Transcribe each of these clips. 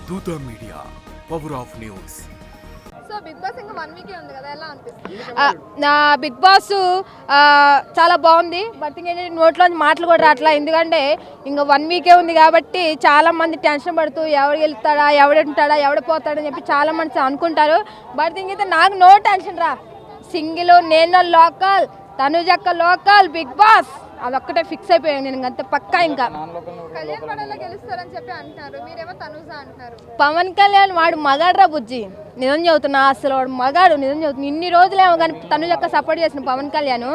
దూత media, power of news. So big boss ఇంకా 1 వీకే ఉంది కదా, ఎలా అనిపిస్తుంది? నా బిగ్ బాస్ చాలా బాగుంది. బట్ ఏంటంటే నోట్లోంచి మాటలు కూడా రావట్లా. ఎందుకంటే ఇంకా 1 వీకే ఉంది కాబట్టి చాలా మంది టెన్షన్ పడుతూ ఎవడు వెళ్తాడా, ఎవడుంటాడా, ఎవడు పోతాడని చెప్పి చాలా మంది అనుకుంటారు. బట్ ఇంకైతే నాకు నో టెన్షన్ రా. సింగిల్ నేను లోకల్, తనుజక్క లోకల్, బిగ్ బాస్ అదొక్కటే ఫిక్స్ అయిపోయాను నేను. అంత పక్కా. ఇంకా కళ్యాణ్ పడాలో గెలుస్తారని చెప్పి అంటున్నారు, మీరేమో తనుజ అంటున్నారు. పవన్ కళ్యాణ్ వాడు మగాడ్రా బుజ్జి, నిజం చెబుతున్నా. అసలు వాడు మగాడు, నిజం చెబుతున్నా. ఇన్ని రోజులేమో కానీ తనుజక్క సపోర్ట్ చేసిన పవన్ కళ్యాణ్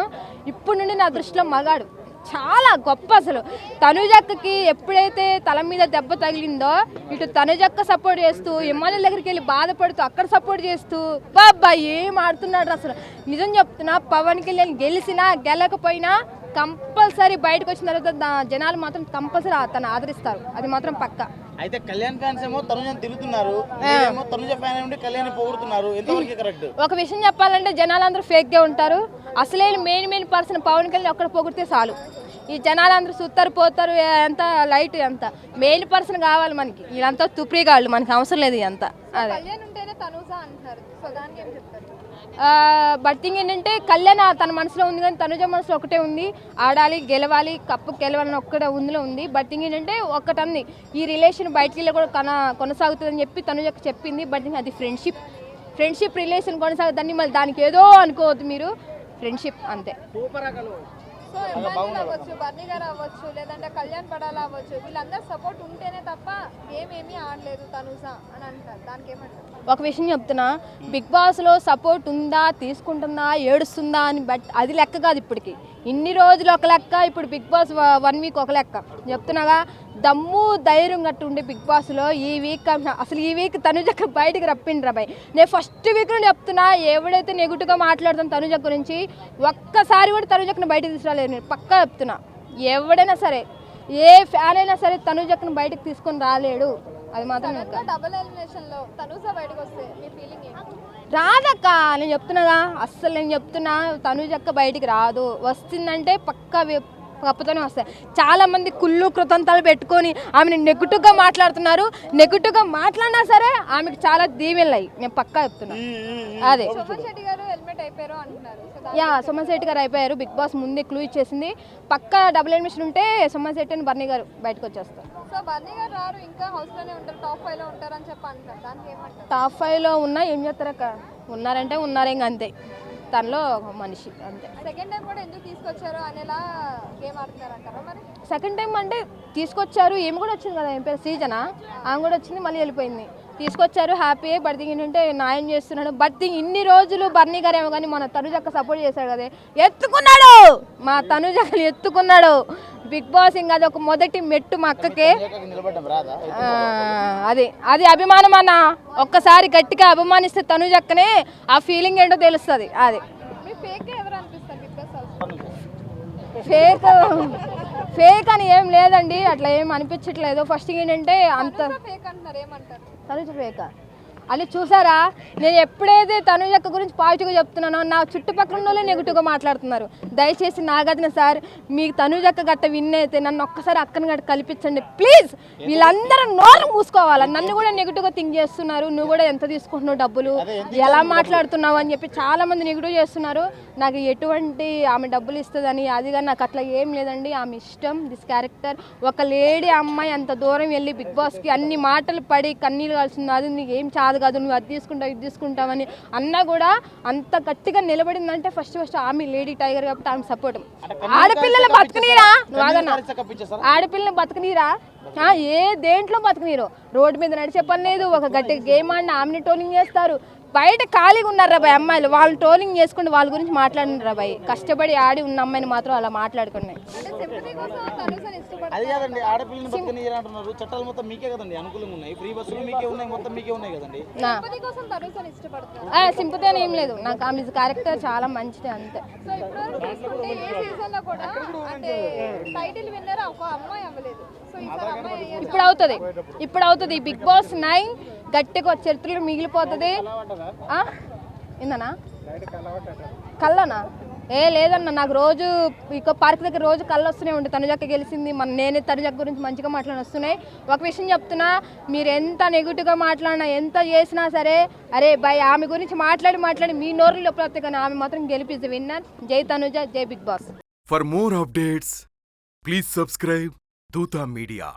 ఇప్పుడు నుండి నా దృష్టిలో మగాడు. చాలా గొప్ప. అసలు తనుజక్కకి ఎప్పుడైతే తల మీద దెబ్బ తగిలిందో ఇటు తనుజక్క సపోర్ట్ చేస్తూ ఎమ్మెల్యే దగ్గరికి వెళ్ళి బాధపడుతూ అక్కడ సపోర్ట్ చేస్తూ బాబా ఏం ఆడుతున్నాడు అసలు. నిజం చెప్తున్నా, పవన్ కళ్యాణ్ గెలిచినా గెలకపోయినా కంపల్సరీ బయటకు వచ్చిన తర్వాత జనాలు మాత్రం కంపల్సరీ తను ఆదరిస్తారు. అది మాత్రం పక్క. అయితే కళ్యాణ్ ఫ్యాన్స్ ఏమో తనుజని తిరుగుతున్నారు, మీరేమో తనుజ ఫ్యాన్ ఉండి కళ్యాణ్ పొగుడుతున్నారు. ఎంతవరకు కరెక్ట్? ఒక విషయం చెప్పాలంటే జనాలందరూ ఫేక్ గా ఉంటారు. అసలే మెయిన్ పర్సన్ పవన్ కళ్యాణ్ ఒక్కడ పొగిడితే చాలు. ఈ జనాలందరూ సుత్తారు పోతారు. ఎంత లైట్, ఎంత మెయిన్ పర్సన్ కావాలి మనకి. వీళ్ళంతా తుప్రీగాళ్ళు, మనకి అవసరం లేదు అంతా. అదే కళ్యాణ్ ఉంటేనే తనుజ అంటున్నారు. సో దానికి ఏం చెప్తారు? బట్ థింగ్ ఏంటంటే కళ్యాణ్ తన మనసులో ఉంది, కానీ తనుజ మనసులో ఒకటే ఉంది. ఆడాలి, గెలవాలి, కప్పు గెలవాలని ఒక్కటే ఉందిలో ఉంది. బట్ థింగ్ ఏంటంటే ఒక్కటంది, ఈ రిలేషన్ బయటికి వెళ్ళి కూడా కొనసాగుతుందని చెప్పి తనుజకు చెప్పింది. బట్ థింగ్ అది ఫ్రెండ్షిప్ రిలేషన్ కొనసాగుతుందని మళ్ళీ దానికి ఏదో అనుకోవద్దు మీరు. ఫ్రెండ్షిప్ అంతే. సో ఇబ్బందులు అవ్వచ్చు, బర్నీ గారు అవ్వచ్చు, లేదంటే కళ్యాణ్ పడాలా అవ్వచ్చు, వీళ్ళందరూ సపోర్ట్ ఉంటేనే తప్ప ఏమేమీ ఆడలేదు తనుజ అని అంటారు. దానికి ఏమంటారు? ఒక విషయం చెప్తున్నా, బిగ్ బాస్లో సపోర్ట్ ఉందా, తీసుకుంటుందా, ఏడుస్తుందా అని. బట్ అది లెక్క కాదు ఇప్పటికి. ఇన్ని రోజులు ఒక లెక్క, ఇప్పుడు బిగ్ బాస్ 1 వీక్ ఒక లెక్క. చెప్తున్నాగా, దమ్ము ధైర్యం గట్టు ఉండే బిగ్ బాస్లో ఈ వీక్ అసలు ఈ వీక్ తనుజక్క బయటికి రప్పిండ్రా బాయ్. నేను ఫస్ట్ వీక్ నుండి చెప్తున్నా, ఎవడైతే నెగిటివ్గా మాట్లాడుతాను తనుజ గురించి ఒక్కసారి కూడా తనుజక్కను బయటకు తీసుకురాలేదు. నేను పక్కా చెప్తున్నా, ఎవడైనా సరే, ఏ ఫ్యాన్ అయినా సరే తనుజక్కను బయటకు తీసుకొని రాలేడు. అది మాత్రం డబుల్ ఎలిమినేషన్ లో తనుజ బయటకు వస్తే మీ ఫీలింగ్ ఏంటి? రాదక్క. నేను చెప్తున్నాగా, అస్సలు నేను చెప్తున్నా, తనుజక్క బయటికి రాదు. వస్తుందంటే పక్కా కప్పుతోనే వస్తాయి. చాలా మంది కుళ్ళు కృతంతాలు పెట్టుకొని ఆమెను నెగిటివ్గా మాట్లాడుతున్నారు. నెగిటివ్గా మాట్లాడినా సరే ఆమెకు చాలా దీవెనలు. నేను పక్కా చెప్తున్నా. అదే సుమన్ శెట్టి గారు హెల్మెట్ అయిపోయారు అంటున్నారు. సుమన్ శెట్టి గారు అయిపోయారు. బిగ్ బాస్ ముందే క్లూ ఇచ్చేసింది. పక్కా డబుల్ ఎలిమినేషన్ ఉంటే సుమన్ శెట్టి అని బర్నీ గారు బయటకు వచ్చేస్తారు. సో బర్నీ గారు రారు, ఇంకా హౌస్ లోనే ఉంటారు, టాప్ 5 లో ఉంటారు అని చెప్పి అంటారు. దానికి ఏమంటారు? టాప్ 5లో ఉన్నా ఏం చేస్తారక్క? ఉన్నారంటే ఉన్నారే, ఇంక అంతే. తనలో ఒక మనిషి అంతే. సెకండ్ టైం కూడా ఎందుకు తీసుకొచ్చారు అనేలా గేమ్ ఆడుతున్నారు అంటారా? మరి సెకండ్ టైం అంటే తీసుకొచ్చారు. ఏమి కూడా వచ్చింది కదా, ఏం పేరు సీజనా, ఆమె కూడా వచ్చింది, మళ్ళీ వెళ్ళిపోయింది. తీసుకొచ్చారు, హ్యాపీ. బట్ థింగ్ ఏంటంటే న్యాయం చేస్తున్నాడు. బట్ థింగ్ ఇన్ని రోజులు బర్నీ గారు ఏమో కానీ మన తనుజక్క సపోర్ట్ చేశాడు కదా, ఎత్తుకున్నాడు. మా తనుజక్కని ఎత్తుకున్నాడు బిగ్ బాస్. ఇంకా అది ఒక మొదటి మెట్టు మా అక్కకే. అది అభిమానం అన్న. ఒక్కసారి గట్టిగా అభిమానిస్తే తనుజక్కనే ఆ ఫీలింగ్ ఏంటో తెలుస్తుంది. అది మీ ఫేక్ ఎవరు అనిపిస్తారు బిగ్ బాస్ హౌస్? ఫేక్ అని ఏం లేదండి, అట్లా ఏం అనిపించట్లేదు. ఫస్ట్ ఏంటంటే అంత ఫేక్ అంటున్నారు, ఏమంటారు? తనుజ ఫేకా అని చూసారా? నేను ఎప్పుడైతే తనుజక్క గురించి పాజిటివ్గా చెప్తున్నానో నా చుట్టుపక్కల ఉన్న వాళ్ళే నెగిటివ్గా మాట్లాడుతున్నారు. దయచేసి నాగదిన సార్, మీకు తనుజక్క గట్ట విన్ అయితే నన్ను ఒక్కసారి అక్కని గట్ట కల్పించండి ప్లీజ్. వీళ్ళందరూ నోరు మూసుకోవాలి. నన్ను కూడా నెగిటివ్గా థింక్ చేస్తున్నారు. నువ్వు కూడా ఎంత తీసుకుంటున్నావు డబ్బులు, ఎలా మాట్లాడుతున్నావు అని చెప్పి చాలా మంది నెగిటివ్ చేస్తున్నారు. నాకు ఎటువంటి ఆమె డబ్బులు ఇస్తుందని అది కానీ నాకు అట్లా ఏం లేదండి. ఆమె ఇష్టం, దిస్ క్యారెక్టర్. ఒక లేడీ అమ్మాయి అంత దూరం వెళ్ళి బిగ్ బాస్కి అన్ని మాటలు పడి కన్నీళ్ళు కాల్సింది. అది నీకు ఏం చాదు కాదు, నువ్వు అది తీసుకుంటావు ఇది తీసుకుంటావని అన్నా కూడా అంత గట్టిగా నిలబడిందంటే ఫస్ట్ ఆమె లేడీ టైగర్ కాబట్టి ఆమె సపోర్ట్. ఆడపిల్లలు బతకనీరా, నువ్వు ఆగన్నా, ఆడపిల్లని బతకనీరా, ఏ దేంట్లో బతకనీరు. రోడ్డు మీద నడిచే పని లేదు. ఒక గట్టిగా గేమ్ ఆడిన ఆమెని ట్రోలింగ్ చేస్తారు. బయట ఖాళీగా ఉన్నారు రాబాయ్ అమ్మాయిలు, వాళ్ళు ట్రోలింగ్ చేసుకుంటే వాళ్ళ గురించి మాట్లాడినారు రాబాయ్. కష్టపడి ఆడి ఉన్న అమ్మాయిని మాత్రం అలా మాట్లాడుకున్నాయి. అది కాదండి, ఆడపిల్లని బతకని అంటున్నారు. చట్టాలు మొత్తం మీకే కదండి అనుకూలంగా ఉన్నాయి. ఫ్రీ బస్సులు మీకే ఉన్నాయి, మొత్తం మీకే ఉన్నాయి కదండి. సింపతి అని ఏం లేదు. నాకు ఆమె క్యారెక్టర్ చాలా మంచిది అంతే. సో ఇప్పుడు తీసుకుంటే ఏ సీజన్ లో కూడా అంటే టైటిల్ విన్నర్ ఒక అమ్మాయి అవ్వలేదు. సో ఈసారి అమ్మాయి ఇప్పుడు అవుతుంది. బిగ్ బాస్ 9 గట్టిగా చరిత్రలో మిగిలిపోతుంది. ఏందన్నా? కళ్ళనా? లేదన్న, నాకు రోజు ఇక పార్క్ దగ్గర రోజు కళ్ళు వస్తూనే ఉంటాయి. తనుజక్క గెలిచింది, నేనే తనుజక్క గురించి మంచిగా మాట్లాడి వస్తున్నాయి. ఒక విషయం చెప్తున్నా, మీరు ఎంత నెగిటివ్గా మాట్లాడినా ఎంత చేసినా సరే, అరే బై ఆమె గురించి మాట్లాడి మీ నోరులో లోపల కానీ ఆమె మాత్రం గెలిపిస్తుంది. విన్నర్ జై తనుజ, జై big boss. For more updates, please subscribe Dutta Media.